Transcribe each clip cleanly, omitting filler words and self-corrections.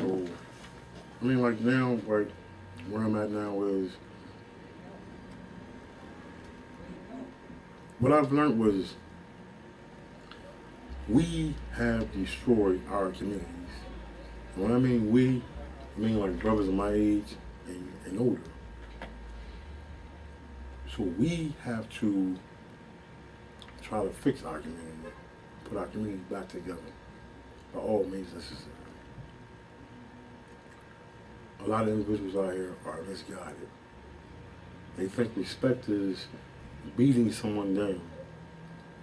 So, I mean, like now, like where I'm at now is what I've learned was we have destroyed our communities. And when I mean we, I mean like brothers of my age and older. So we have to try to fix our community, put our community back together by all means necessary. A lot of individuals out here are misguided. They think respect is beating someone down.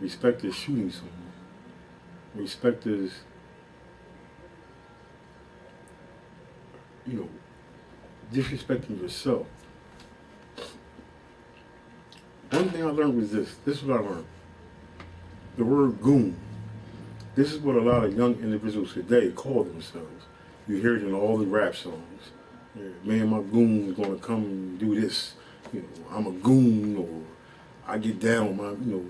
Respect is shooting someone. Respect is, you know, disrespecting yourself. One thing I learned was this. This is what I learned. The word goon. This is what a lot of young individuals today call themselves. You hear it in all the rap songs. Yeah, man, my goon's gonna come and do this. You know, I'm a goon, or I get down on my, you know.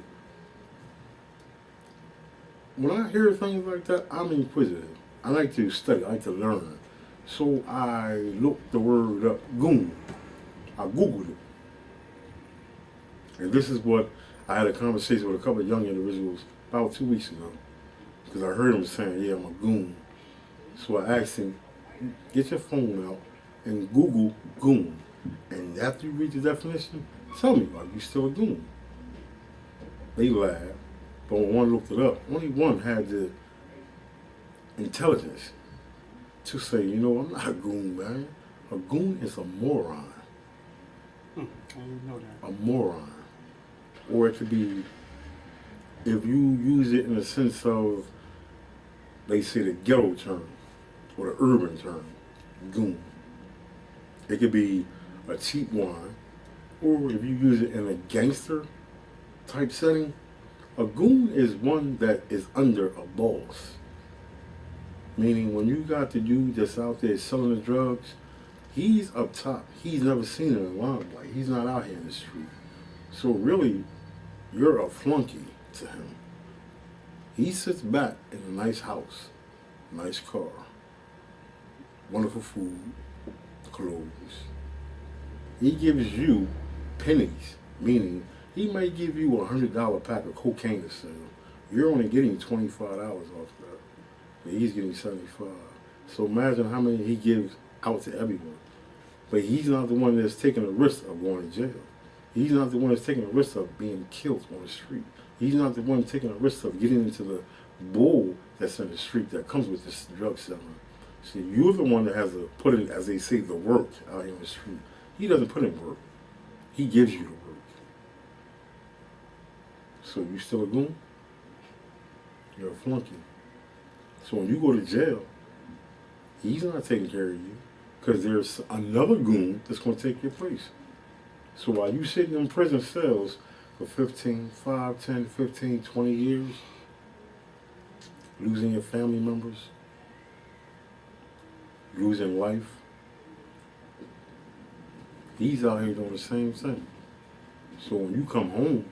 When I hear things like that, I'm inquisitive. I like to study, I like to learn. So I looked the word up, goon. I Googled it. And this is what I had a conversation with a couple of young individuals about 2 weeks ago. Because I heard them saying, yeah, I'm a goon. So I asked him, get your phone out and Google goon. And after you read the definition, tell me, are you still a goon? They laughed. But when one looked it up, only one had the intelligence to say, you know, I'm not a goon, man. A goon is a moron. I didn't know that. A moron. Or it could be, if you use it in the sense of, they say the ghetto term, or the urban term, goon. It could be a cheap wine, or if you use it in a gangster type setting, a goon is one that is under a boss. Meaning when you got the dude that's out there selling the drugs, he's up top. He's never seen it in the limelight. He's not out here in the street. So really, you're a flunky to him. He sits back in a nice house, nice car, wonderful food, clothes. He gives you pennies, meaning he may give you $100 pack of cocaine to sell. You're only getting $25 off that, but he's getting 75. So imagine how many he gives out to everyone. But he's not the one that's taking the risk of going to jail. He's not the one that's taking the risk of being killed on the street. He's not the one taking the risk of getting into the bull that's in the street that comes with this drug selling. See, you're the one that has to put in, as they say, the work out here in the street. He doesn't put in work. He gives you the work. So you still a goon? You're a flunky. So when you go to jail, he's not taking care of you because there's another goon that's going to take your place. So while you sitting in prison cells for 15, 5, 10, 15, 20 years, losing your family members, losing life, he's out here doing the same thing. So when you come home,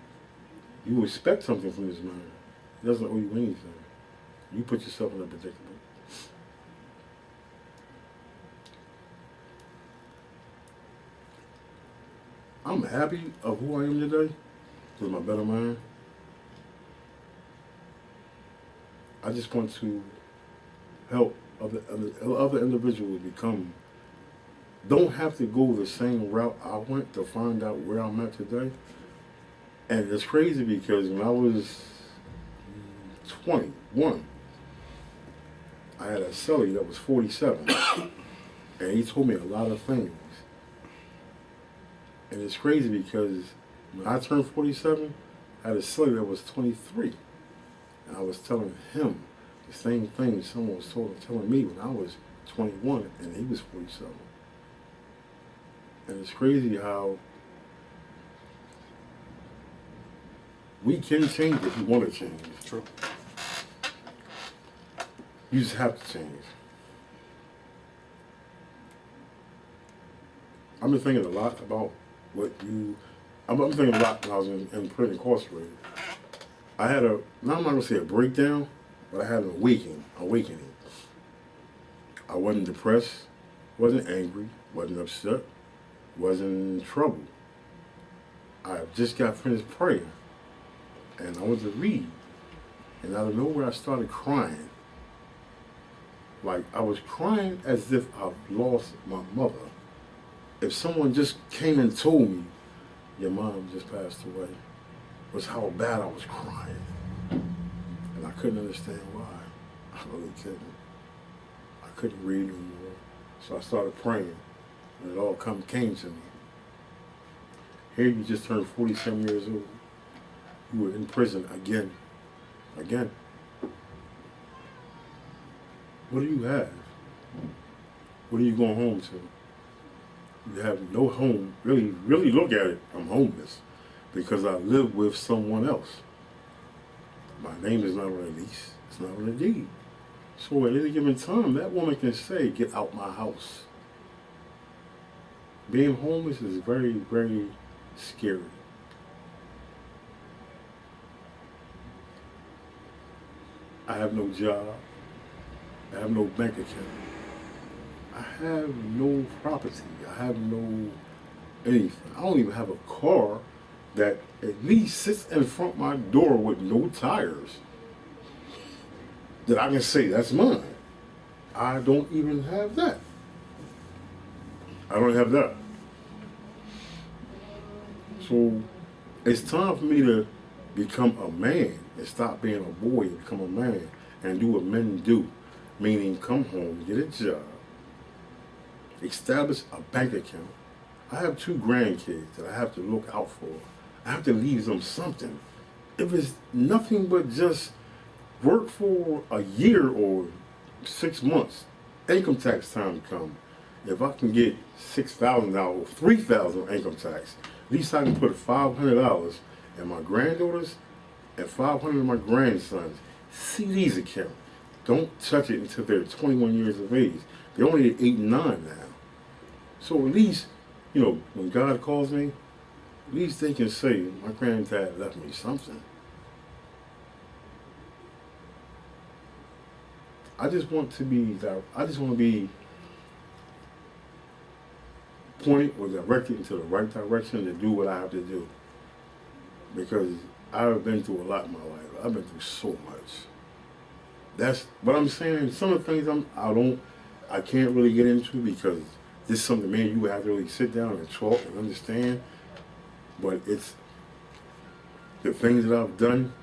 you expect something from this man. He doesn't owe you anything. You put yourself in a predicament. I'm happy of who I am today with my better mind. I just want to help other individuals become, don't have to go the same route I went to find out where I'm at today. And it's crazy because when I was 21, I had a cellie that was 47, and he told me a lot of things. And it's crazy because when I turned 47, I had a cellie that was 23, and I was telling him the same thing someone was telling me when I was 21 and he was 47. And it's crazy how we can change if you want to change. True. You just have to change. I've been thinking a lot about I'm thinking a lot when I was in prison incarcerated. I had now I'm not going to say a breakdown, but I had an awakening. I I wasn't depressed, wasn't angry, wasn't upset, wasn't in trouble. I just got finished praying, and I went to read, and out of nowhere I started crying. Like I was crying as if I've lost my mother. If someone just came and told me, your mom just passed away, was how bad I was crying. And I couldn't understand why. I really couldn't. I couldn't read anymore. So I started praying, and it all came to me. Here you just turned 47 years old. You were in prison again. Again. What do you have? What are you going home to? You have no home. Really look at it. I'm homeless because I live with someone else. My name is not on a lease. It's not on a deed. So at any given time, that woman can say, get out my house. Being homeless is very, very scary. I have no job. I have no bank account. I have no property. I have no anything. I don't even have a car that at least sits in front of my door with no tires that I can say that's mine. I don't even have that. I don't have that. So it's time for me to become a man and stop being a boy and become a man and do what men do. Meaning come home, get a job, establish a bank account. I have 2 grandkids that I have to look out for. I have to leave them something. If it's nothing but just work for a year or 6 months, income tax time come. If I can get $6,000 or $3,000 income tax, at least I can put $500 in my granddaughters and $500 in my grandsons' CDs account. Don't touch it until they're 21 years of age. They're only 8 and 9 now. So at least, when God calls me, at least they can say, my granddad left me something. I just want to be pointed or directed into the right direction to do what I have to do. Because I've been through a lot in my life. I've been through so much. That's what I'm saying. Some of the things I can't really get into because this is something, man, you have to really sit down and talk and understand. But it's the things that I've done.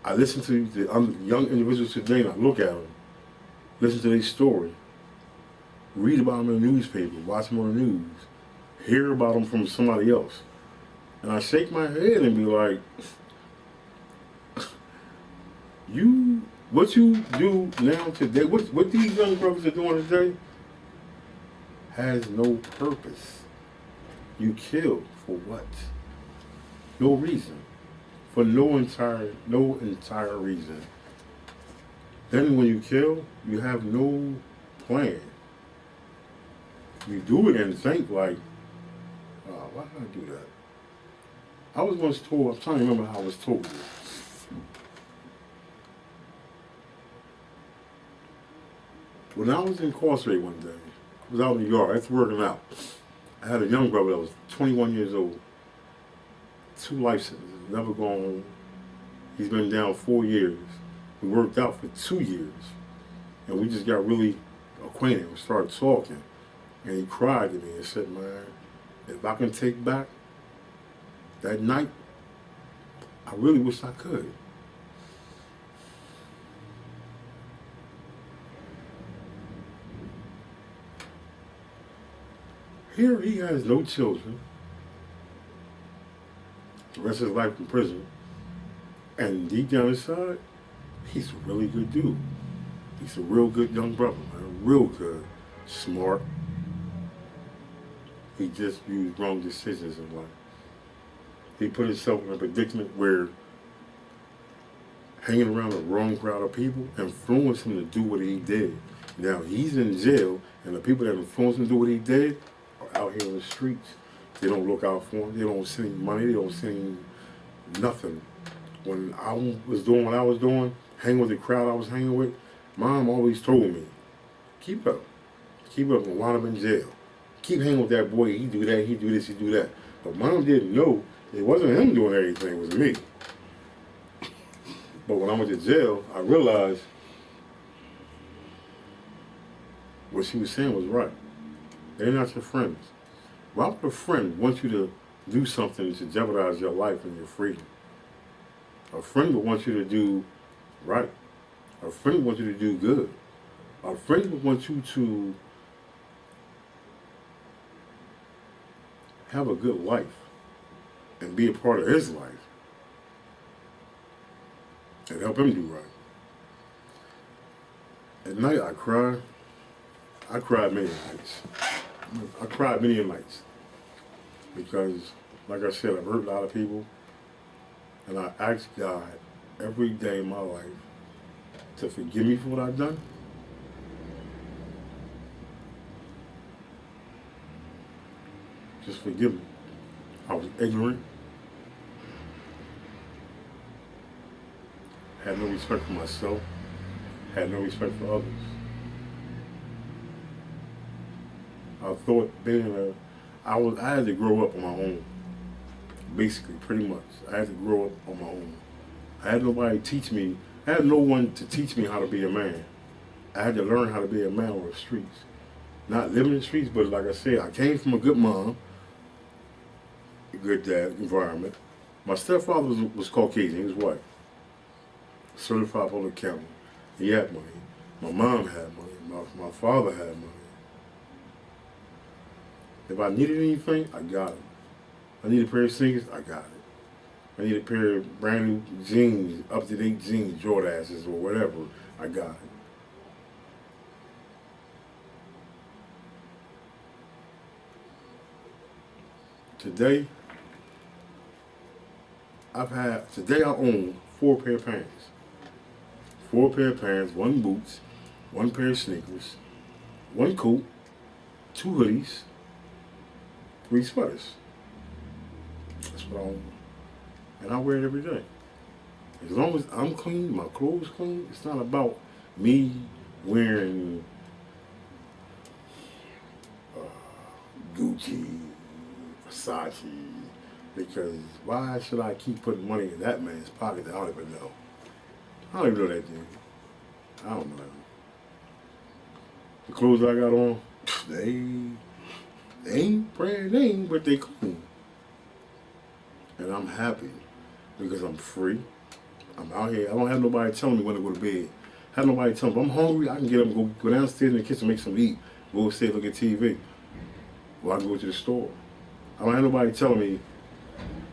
I listen to the young individuals today and I look at them, listen to their story, read about them in the newspaper, watch them on the news, hear about them from somebody else. And I shake my head and be like, what you do now today, what these young brothers are doing today has no purpose. You kill for what? No reason. For no entire reason. Then when you kill, you have no plan. You do it and think like, oh, why did I do that? I was once told, I'm trying to remember how I was told this. When I was incarcerated one day, I was out in the yard, I was working out. I had a young brother that was 21 years old, 2 life sentences, never gone home. He's been down 4 years. We worked out for 2 years. And we just got really acquainted. We started talking. And he cried to me and said, man, if I can take back that night, I really wish I could. Here he has no children. The rest of his life in prison. And deep down inside, he's a really good dude. He's a real good young brother, man. Real good. Smart. He just used wrong decisions in life. He put himself in a predicament where hanging around the wrong crowd of people influenced him to do what he did. Now he's in jail, and the people that influenced him to do what he did are out here in the streets. They don't look out for him. They don't send him money. They don't send him nothing. When I was doing what I was doing, hanging with the crowd I was hanging with, Mom always told me, Keep up. Keep up and wind up in jail. Keep hanging with that boy. He do that, he do this, he do that. But mom didn't know it wasn't him doing everything, it was me. But when I went to jail, I realized what she was saying was right. They're not your friends. Why would a friend want you to do something to jeopardize your life and your freedom? A friend would want you to do right. A friend would want you to do good. A friend would want you to have a good life and be a part of his life and help him do right. At night I cried. I cried many nights. I cried many nights because, like I said, I've hurt a lot of people, and I ask God every day in my life to forgive me for what I've done. Just forgive me. I was ignorant, had no respect for myself, had no respect for others. I thought I had to grow up on my own. Basically, pretty much. I had to grow up on my own. I had nobody teach me. I had no one to teach me how to be a man. I had to learn how to be a man on the streets. Not living in the streets, but like I said, I came from a good mom, a good dad environment. My stepfather was Caucasian, he was white. Certified public accountant. He had money. My mom had money. My father had money. If I needed anything, I got it. I need a pair of sneakers, I got it. I need a pair of brand new jeans, up-to-date jeans, Jordasses or whatever, I got it. Today I own 4 pair of pants. 4 pair of pants, 1 boots, 1 pair of sneakers, 1 coat, 2 hoodies, 3 sweaters. That's what I own. And I wear it every day. As long as I'm clean, my clothes clean, it's not about me wearing Gucci, Versace, because why should I keep putting money in that man's pocket that I don't even know? I don't even know that dude. I don't know him. The clothes I got on, they ain't brand name, but they clean. And I'm happy because I'm free. I'm out here. I don't have nobody telling me when to go to bed. I have nobody telling me if I'm hungry, I can get up and go downstairs in the kitchen, make some eat, go upstairs, look at TV. Or I can go to the store. I don't have nobody telling me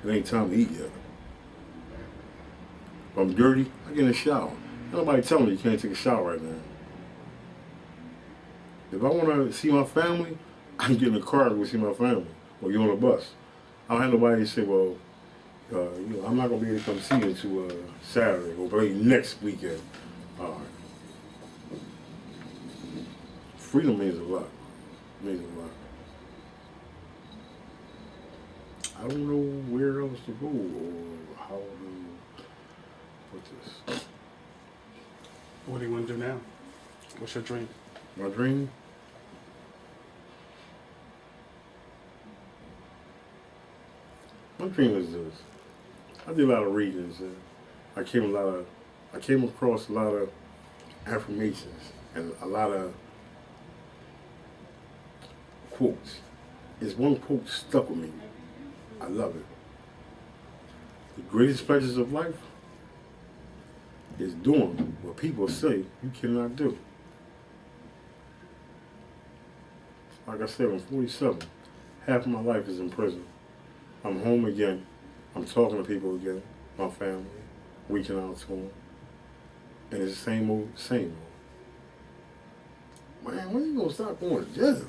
it ain't time to eat yet. If I'm dirty, I get in the shower. Ain't nobody telling me you can't take a shower right now. If I want to see my family, I can get in the car and go see my family. Or get on a bus. I don't have nobody say, well, I'm not going to be able to come see you until Saturday or maybe next weekend. All right. Freedom means a lot. It means a lot. I don't know where else to go or how to put this. What do you want to do now? What's your dream? My dream? My dream is this. I did a lot of readings. I came across a lot of affirmations and a lot of quotes. There's one quote stuck with me. I love it. The greatest pleasures of life is doing what people say you cannot do. Like I said, I'm 47. Half of my life is in prison. I'm home again. I'm talking to people again, my family, reaching out to them. And it's the same old, same old. Man, when you gonna stop going to jail?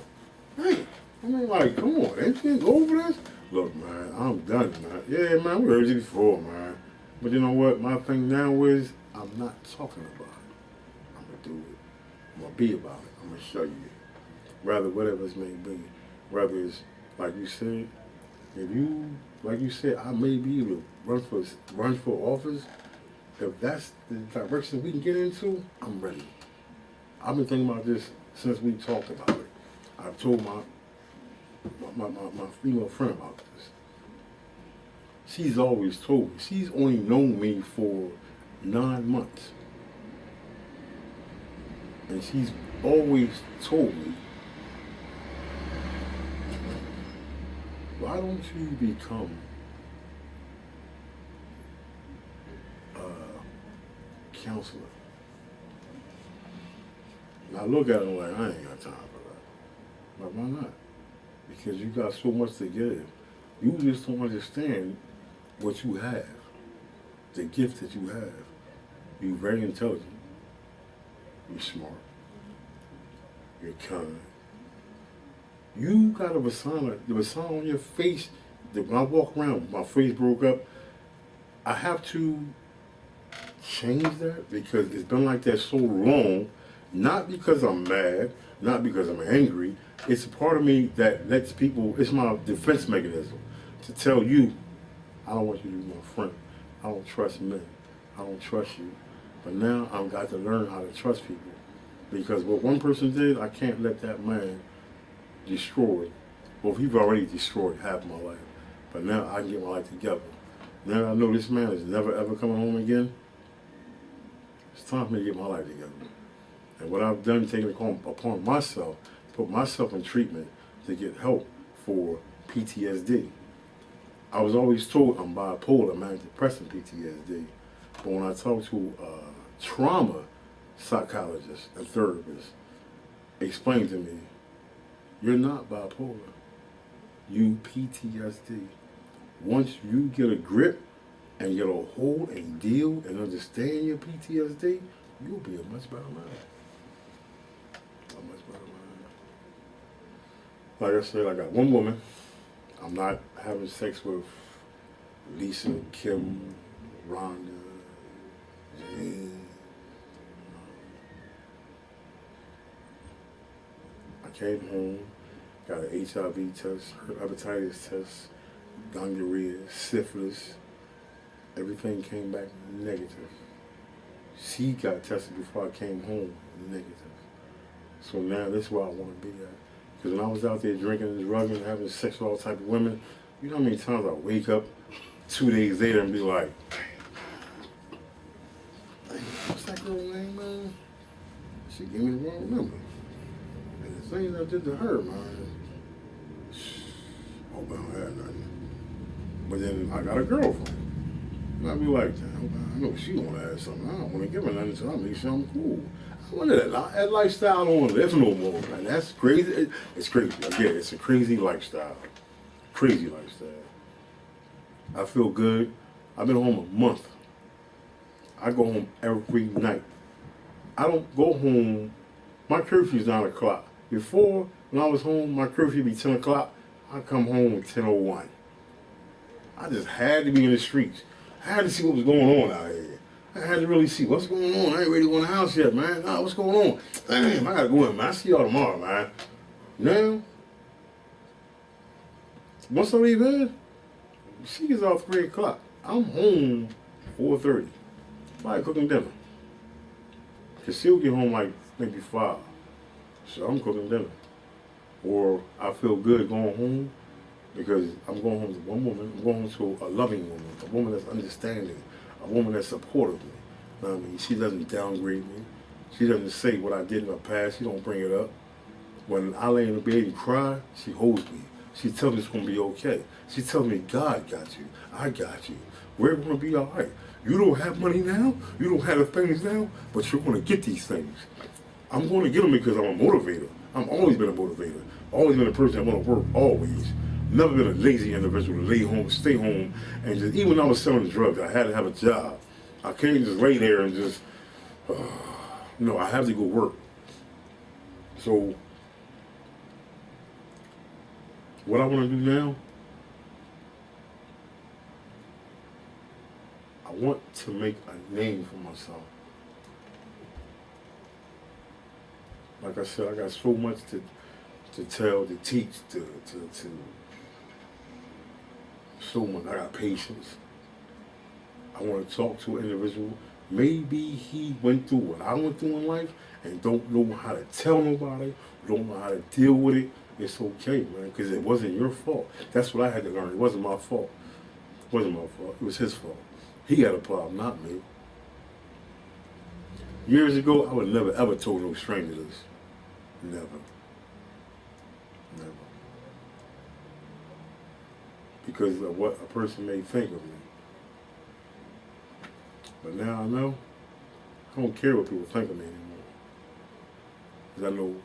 Hey, I mean, like, come on, ain't you go over this? Look, man, I'm done, man. Yeah, man, we heard you before, man. But you know what? My thing now is I'm not talking about it. I'm gonna do it. I'm gonna be about it. I'm gonna show you. Rather, whatever it may be. Whether it's, like you said, if you, like you said, I may be able to run for office. If that's the direction we can get into, I'm ready. I've been thinking about this since we talked about it. I've told my female friend about this. She's always told me. She's only known me for 9 months. And she's always told me, why don't you become a counselor? And I look at her like, I ain't got time for that. Like, why not? Because you got so much to give. You just don't understand what you have, the gift that you have. You're very intelligent. You're smart. You're kind. You got a persona, the persona on your face, that when I walk around, my face broke up, I have to change that because it's been like that so long, not because I'm mad, not because I'm angry. It's a part of me that lets people, it's my defense mechanism to tell you, I don't want you to be my friend. I don't trust men. I don't trust you. But now I've got to learn how to trust people. Because what one person did, I can't let that man destroy. Well, he's already destroyed half my life. But now I can get my life together. Now I know this man is never ever coming home again. It's time for me to get my life together. And what I've done, taking it upon myself, put myself in treatment to get help for PTSD. I was always told I'm bipolar, manic depressive PTSD. But when I talk to a trauma psychologist and therapist, explained to me, you're not bipolar. You PTSD. Once you get a grip and get a hold and deal and understand your PTSD, you'll be a much better man. A much better man. Like I said, I got one woman. I'm not having sex with Lisa, Kim, Rhonda, Jane. I came home, got an HIV test, hepatitis test, gonorrhea, syphilis. Everything came back negative. She got tested before I came home, negative. So now that's where I want to be at. Because when I was out there drinking and drugging and having sex with all type of women, you know how many times I wake up 2 days later and be like, what's that girl name, man? She gave me the wrong number. And the things I did to her, man, hope I don't have nothing. But then I got a girlfriend. And I be like, I know she gonna ask something. I don't want to give her nothing until I make sure I'm cool. I wonder that lifestyle don't live no more, man. That's crazy. It's crazy. Again, it's a crazy lifestyle. Crazy lifestyle. I feel good. I've been home a month. I go home every night. I don't go home. My curfew's 9 o'clock. Before, when I was home, my curfew would be 10 o'clock. I come home at 10:01. I just had to be in the streets. I had to see what was going on out here. I had to really see what's going on. I ain't ready to go in the house yet, man. Nah, what's going on? Damn, I gotta go in, man. I'll see y'all tomorrow, man. Now, once I leave in, she gets off 3 o'clock. I'm home 4:30. Probably cooking dinner. Cause she'll get home like maybe 5. So I'm cooking dinner. Or I feel good going home because I'm going home to one woman. I'm going home to a loving woman, a woman that's understanding, a woman that's supportive me. You know what I mean? She doesn't downgrade me. She doesn't say what I did in the past. She don't bring it up. When I lay in the bed and cry, she holds me. She tells me it's going to be okay. She tells me God got you. I got you. We're going to be all right. You don't have money now. You don't have the things now, but you're going to get these things. I'm going to get them because I'm a motivator. I've always been a motivator. Always been a person that want to work, always. Never been a lazy individual to lay home, stay home, and just, even when I was selling drugs, I had to have a job. I can't just lay there and just, no, I have to go work. So, what I want to do now, I want to make a name for myself. Like I said, I got so much to tell, to teach, to so much. I got patience. I want to talk to an individual Maybe he went through what I went through in life and don't know how to tell nobody, don't know how to deal with it. It's okay, man, because it wasn't your fault. That's what I had to learn. It wasn't my fault. It wasn't my fault. It was his fault. He had a problem, not me. Years ago, I would never ever told no stranger this. Never. Never. Because of what a person may think of me. But now I know, I don't care what people think of me anymore. Because I know,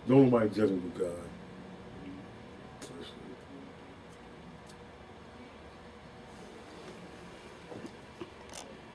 don't nobody judge me but God.